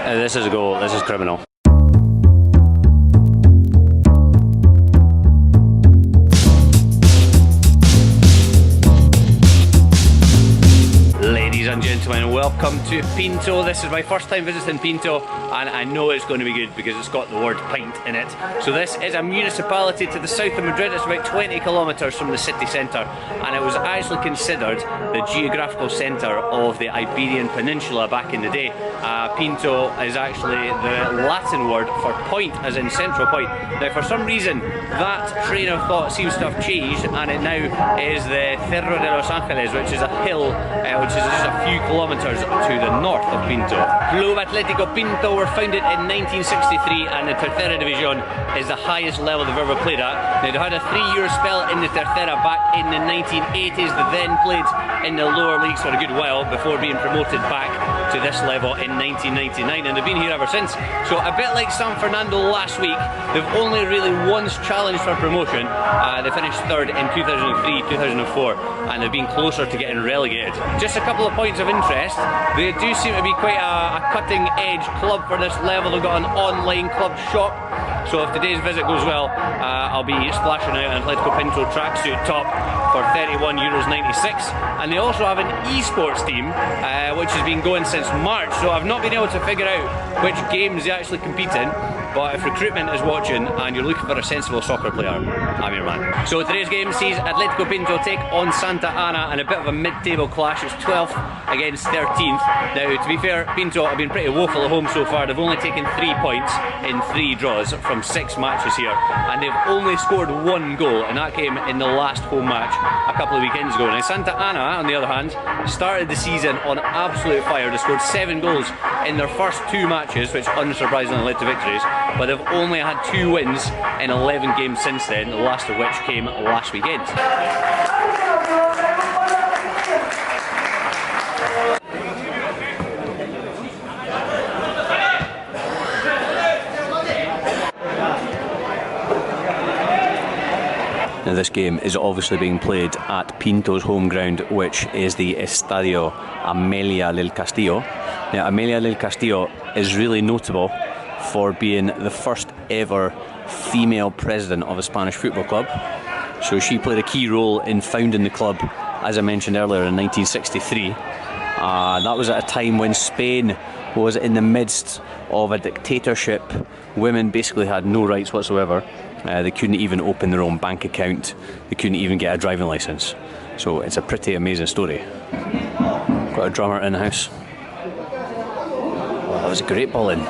This is a goal, this is criminal. Ladies and gentlemen, welcome to Pinto. This is my first time visiting Pinto, and I know it's going to be good because it's got the word pint in it. So this is a municipality to the south of Madrid. It's about 20 kilometres from the city centre, and it was actually considered the geographical centre of the Iberian Peninsula back in the day. Pinto is actually the Latin word for point, as in central point. Now for some reason that train of thought seems to have changed, and it now is the Cerro de los Ángeles, which is a hill which is just a few kilometres to the north of Pinto. Club Atlético Pinto were founded in 1963, and the Tercera División is the highest level they've ever played at. Now, they had a 3-year spell in the Tercera back in the 1980s. They then played in the lower leagues for a good while before being promoted back to this level in 1999, and they've been here ever since. So a bit like San Fernando last week, they've only really once challenged for promotion. They finished third in 2003, 2004, and they've been closer to getting relegated. Just a couple of points of interest. They do seem to be quite a cutting edge club for this level. They've got an online club shop. So if today's visit goes well, I'll be splashing out an Atlético Pinto tracksuit top for €31.96. And they also have an esports team, which has been going since March. So I've not been able to figure out which games they actually compete in. But if recruitment is watching and you're looking for a sensible soccer player, I'm your man. So today's game sees Atlético Pinto take on Santa Ana in a bit of a mid-table clash. It's 12th against 13th. Now, to be fair, Pinto have been pretty woeful at home so far. They've only taken 3 points in 3 draws from 6 matches here, and they've only scored 1 goal, and that came in the last home match a couple of weekends ago. Now, Santa Ana, on the other hand, started the season on absolute fire. They scored 7 goals in their first 2 matches, which unsurprisingly led to victories. But they've only had 2 wins in 11 games since then, the last of which came last weekend. Now this game is obviously being played at Pinto's home ground, which is the Estadio Amelia del Castillo. Now Amelia del Castillo is really notable for being the first ever female president of a Spanish football club. So she played a key role in founding the club, as I mentioned earlier, in 1963. That was at a time when Spain was in the midst of a dictatorship. Women basically had no rights whatsoever. They couldn't even open their own bank account. They couldn't even get a driving licence. So it's a pretty amazing story. Got a drummer in the house. Oh, that was a great ball in.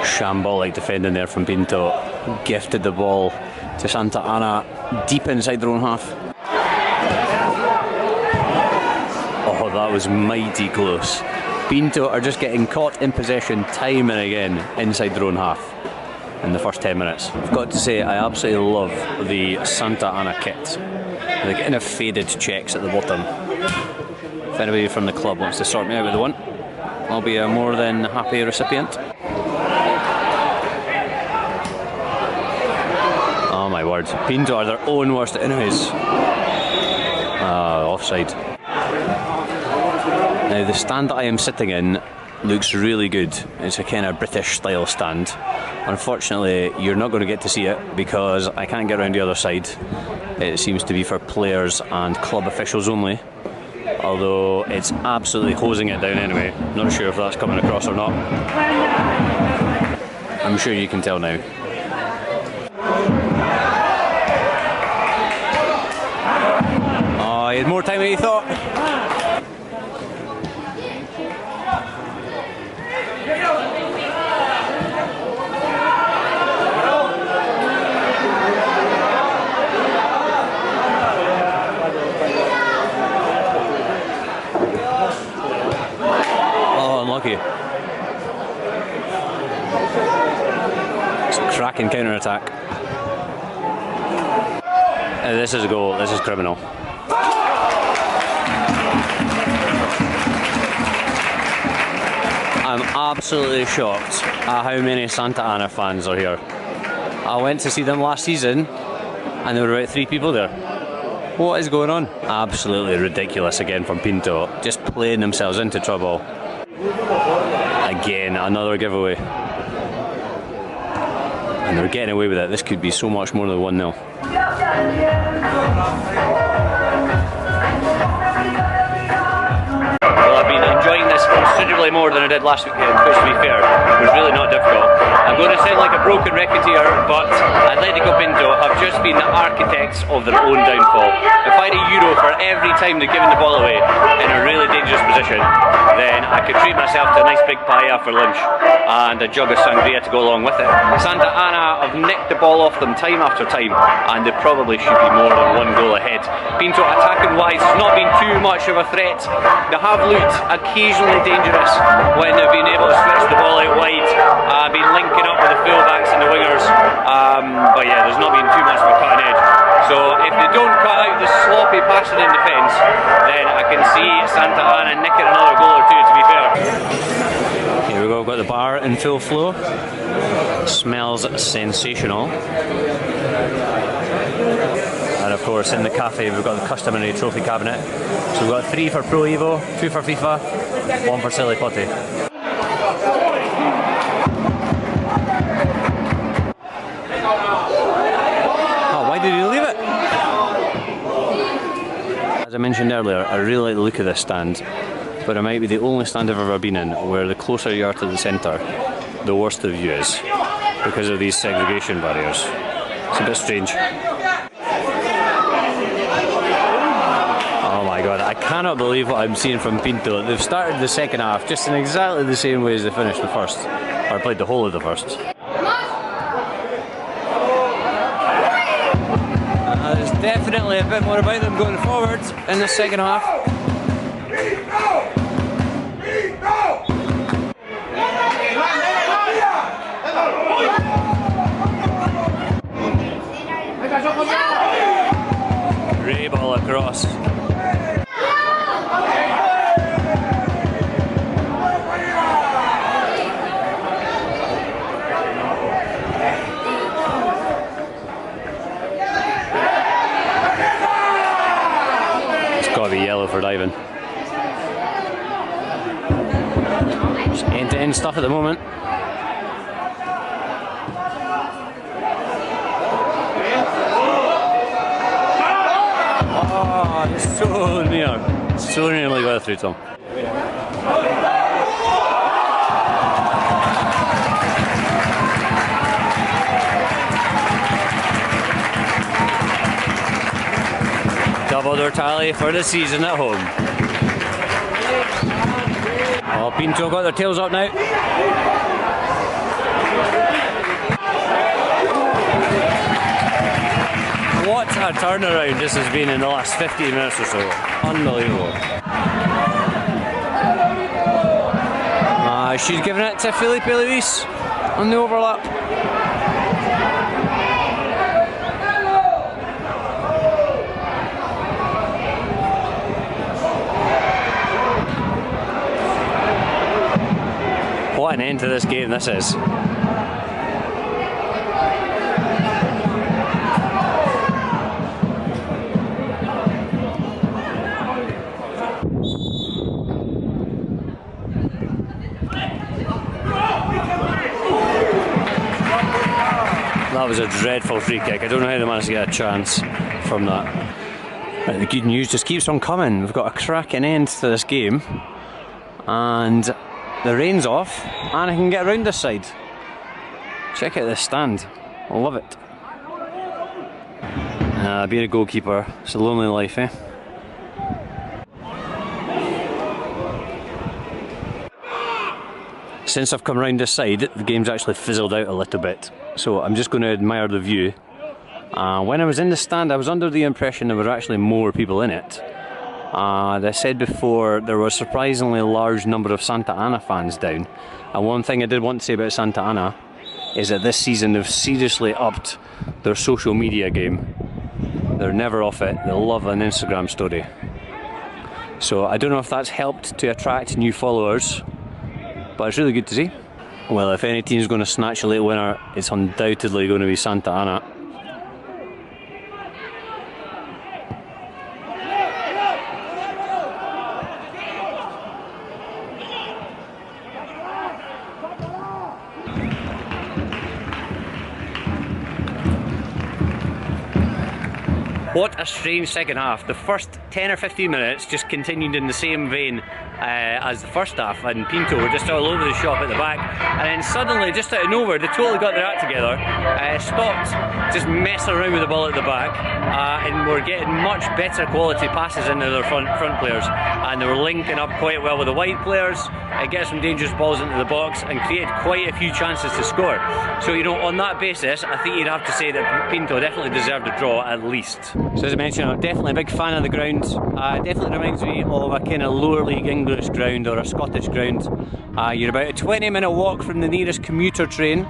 Shambolic defending there from Pinto. Gifted the ball to Santa Ana deep inside their own half. Oh, that was mighty close. Pinto are just getting caught in possession time and again inside their own half in the first 10 minutes. I've got to say, I absolutely love the Santa Ana kit. They're getting a faded checks at the bottom. If anybody from the club wants to sort me out with one, I'll be a more than happy recipient. Oh my word, Pinto are their own worst enemies. Offside. Now the stand that I am sitting in looks really good. It's a kind of British style stand. Unfortunately, you're not going to get to see it because I can't get around the other side. It seems to be for players and club officials only. Although it's absolutely hosing it down anyway. Not sure if that's coming across or not. I'm sure you can tell now. Oh, he had more time than he thought. Unlucky. It's a cracking counter-attack. This is a goal, this is criminal. I'm absolutely shocked at how many Santa Ana fans are here. I went to see them last season and there were about 3 people there. What is going on? Absolutely ridiculous again from Pinto, just playing themselves into trouble. Again, another giveaway. And they're getting away with it. This could be so much more than 1-0. Well, I've been enjoying this considerably more than I did last weekend, which to be fair, was really not difficult. I'm going to sound like a broken record here, but Atlético Pinto have just been the architects of their own downfall. If I had €1 for every time they've given the ball away in a really dangerous position, then I could treat myself to a nice big paella for lunch and a jug of sangria to go along with it. Santa Ana have nicked the ball off them time after time, and they probably should be more than 1 goal ahead. Pinto attacking wise has not been too much of a threat. They have looked occasionally dangerous when they've been able to switch the ball out wide, been linking up with the fullbacks and the wingers, but yeah, there's not been too much of a cutting edge. So if they don't cut out the sloppy passing in defence, then I can see Santa Ana nicking another goal or two, to be fair. Here we go, we've got the bar in full flow. Smells sensational. And of course in the cafe we've got the customary trophy cabinet. So we've got 3 for Pro Evo, 2 for FIFA, 1 for Silly Putty. Oh, why did he leave it? As I mentioned earlier, I really like the look of this stand, but it might be the only stand I've ever been in where the closer you are to the centre, the worse the view is, because of these segregation barriers. It's a bit strange. Oh my god, I cannot believe what I'm seeing from Pinto. They've started the second half just in exactly the same way as they finished the first, or played the whole of the first. There's definitely a bit more about them going forward in the second half. Ray ball across. Gotta be yellow for diving. Just end-to-end stuff at the moment. Oh, it's so near. So nearly got through to him. Double their tally for the season at home. Oh, Pinto got their tails up now. What a turnaround this has been in the last 15 minutes or so. Unbelievable. She's giving it to Felipe Luis on the overlap. What an end to this game this is. That was a dreadful free kick. I don't know how they managed to get a chance from that. Right, the good news just keeps on coming. We've got a cracking end to this game. And the rain's off, and I can get around this side. Check out this stand. I love it. Being a goalkeeper, it's a lonely life, eh? Since I've come round this side, the game's actually fizzled out a little bit. So I'm just going to admire the view. When I was in the stand, I was under the impression there were actually more people in it. As I said before, there was a surprisingly large number of Santa Ana fans down. And one thing I did want to say about Santa Ana is that this season they've seriously upped their social media game. They're never off it. They love an Instagram story. So I don't know if that's helped to attract new followers, but it's really good to see. Well, if any team's going to snatch a late winner, it's undoubtedly going to be Santa Ana. What a strange second half. The first 10 or 15 minutes just continued in the same vein as the first half, and Pinto were just all over the shop at the back, and then suddenly, just out of nowhere, they totally got their act together, stopped just messing around with the ball at the back, and were getting much better quality passes into their front players, and they were linking up quite well with the wide players, get some dangerous balls into the box, and created quite a few chances to score. So, you know, on that basis, I think you'd have to say that Pinto definitely deserved a draw at least. So as I mentioned, I'm definitely a big fan of the ground. It definitely reminds me of a kind of lower league English ground or a Scottish ground. You're about a 20-minute walk from the nearest commuter train.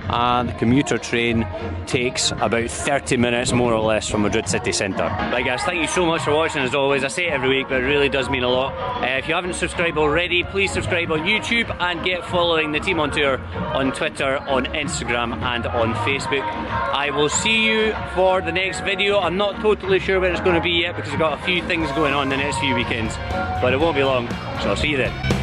The commuter train takes about 30 minutes more or less from Madrid city centre. Right guys, thank you so much for watching as always. I say it every week, but it really does mean a lot. If you haven't subscribed already, please subscribe on YouTube and get following the team on tour on Twitter, on Instagram and on Facebook. I will see you for the next video. I'm not totally sure when it's going to be yet because I've got a few things going on the next few weekends, but it won't be long, so I'll see you then.